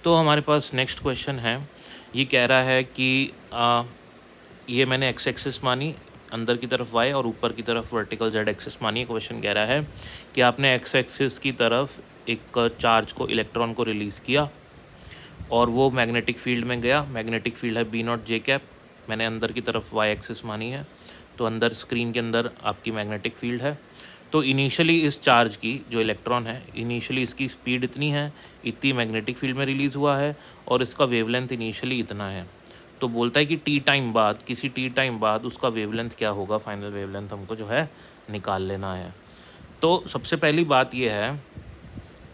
तो हमारे पास next question है, ये कह रहा है कि ये मैंने एक्स एक्सिस मानी, अंदर की तरफ वाई और ऊपर की तरफ वर्टिकल जेड एक्सिस मानी। क्वेश्चन कह रहा है कि आपने एक्स एक्सिस की तरफ एक चार्ज को, इलेक्ट्रॉन को रिलीज़ किया और वो मैग्नेटिक फील्ड में गया। मैग्नेटिक फील्ड है बी नॉट जे कैप। मैंने अंदर की तरफ वाई एक्सिस मानी है, तो अंदर स्क्रीन के अंदर आपकी मैग्नेटिक फील्ड है। तो इनिशियली इस चार्ज की, जो इलेक्ट्रॉन है, इनिशियली इसकी स्पीड इतनी है, इतनी मैग्नेटिक फील्ड में रिलीज़ हुआ है और इसका वेवलेंथ इनिशियली इतना है। तो बोलता है कि टी टाइम बाद, किसी टी टाइम बाद उसका वेवलेंथ क्या होगा, फाइनल वेवलेंथ हमको जो है निकाल लेना है। तो सबसे पहली बात यह है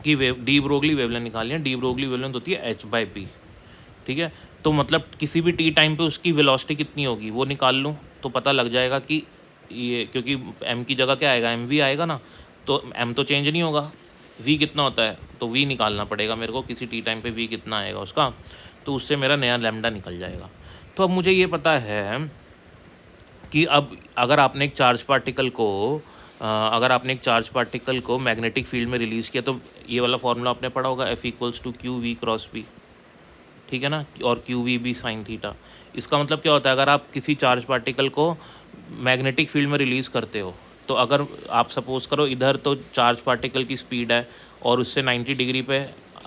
कि डी ब्रोगली वेवलेंथ निकालनी है। डी ब्रोगली वेवलेंथ होती है h/p, ठीक है। तो मतलब किसी भी टी टाइम पे उसकी वेलोसिटी कितनी होगी वो निकाल लूँ तो पता लग जाएगा कि ये, क्योंकि m की जगह क्या आएगा, mv आएगा ना, तो m तो चेंज नहीं होगा, v कितना होता है, तो v निकालना पड़ेगा मेरे को, किसी टी टाइम पे v कितना आएगा उसका, तो उससे मेरा नया लैम्डा निकल जाएगा। तो अब मुझे ये पता है कि अब अगर आपने एक चार्ज पार्टिकल को मैग्नेटिक फील्ड में रिलीज़ किया, तो ये वाला फॉर्मूला आपने पढ़ा होगा, F = QV क्रॉस P, ठीक है ना, और QVB sin थीटा। इसका मतलब क्या होता है, अगर आप किसी चार्ज पार्टिकल को मैग्नेटिक फील्ड में रिलीज़ करते हो, तो अगर आप सपोज़ करो इधर तो चार्ज पार्टिकल की स्पीड है और उससे 90 डिग्री पे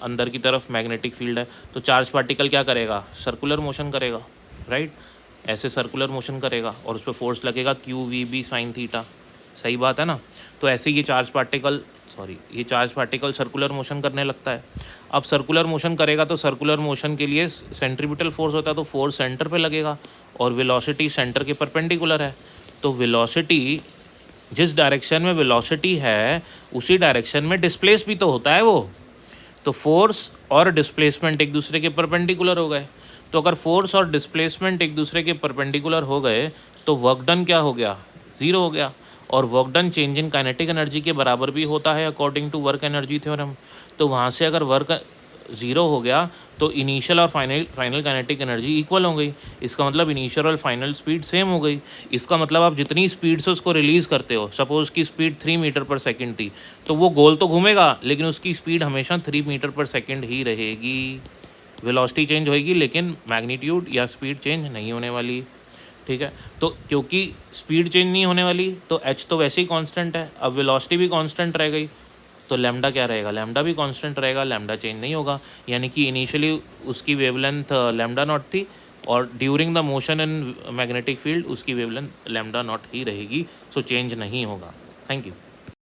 अंदर की तरफ मैग्नेटिक फील्ड है, तो चार्ज पार्टिकल क्या करेगा, सर्कुलर मोशन करेगा, राइट, ऐसे सर्कुलर मोशन करेगा और उस पर फोर्स लगेगा QVB sin थीटा। सही बात है ना। तो ऐसे ये चार्ज पार्टिकल सर्कुलर मोशन करने लगता है। अब सर्कुलर मोशन करेगा तो सर्कुलर मोशन के लिए सेंट्रीपिटल फोर्स होता है, तो फोर्स सेंटर पे लगेगा और वेलोसिटी सेंटर के परपेंडिकुलर है। तो वेलोसिटी, जिस डायरेक्शन में वेलोसिटी है उसी डायरेक्शन में डिस्प्लेस भी तो होता है वो। तो फोर्स और डिस्प्लेसमेंट एक दूसरे के परपेंडिकुलर हो गए। तो अगर फोर्स और डिस्प्लेसमेंट एक दूसरे के परपेंडिकुलर हो गए तो वर्क डन क्या हो गया, ज़ीरो हो गया। और work done change in kinetic energy के बराबर भी होता है according to work energy theorem. तो वहाँ से अगर वर्क ज़ीरो हो गया तो इनिशियल और फाइनल काइनेटिक एनर्जी इक्वल हो गई। इसका मतलब इनिशियल और फाइनल स्पीड सेम हो गई। इसका मतलब आप जितनी स्पीड से उसको रिलीज़ करते हो, सपोज़ की स्पीड 3 मीटर पर सेकेंड थी, तो वो गोल तो घूमेगा लेकिन उसकी स्पीड हमेशा 3 मीटर पर सेकेंड ही रहेगी। वेलोसिटी चेंज होएगी लेकिन मैग्नीट्यूड या स्पीड चेंज नहीं होने वाली, ठीक है। तो क्योंकि स्पीड चेंज नहीं होने वाली तो h तो वैसे ही कांस्टेंट है, अब वेलोसिटी भी कांस्टेंट रह गई, तो लैम्डा क्या रहेगा, लैम्डा भी कांस्टेंट रहेगा, लैम्डा चेंज नहीं होगा। यानी कि इनिशियली उसकी वेवलेंथ लैम्डा नॉट थी और during the motion in magnetic field उसकी वेवलेंथ लैम्डा नॉट ही रहेगी, सो चेंज नहीं होगा। Thank you.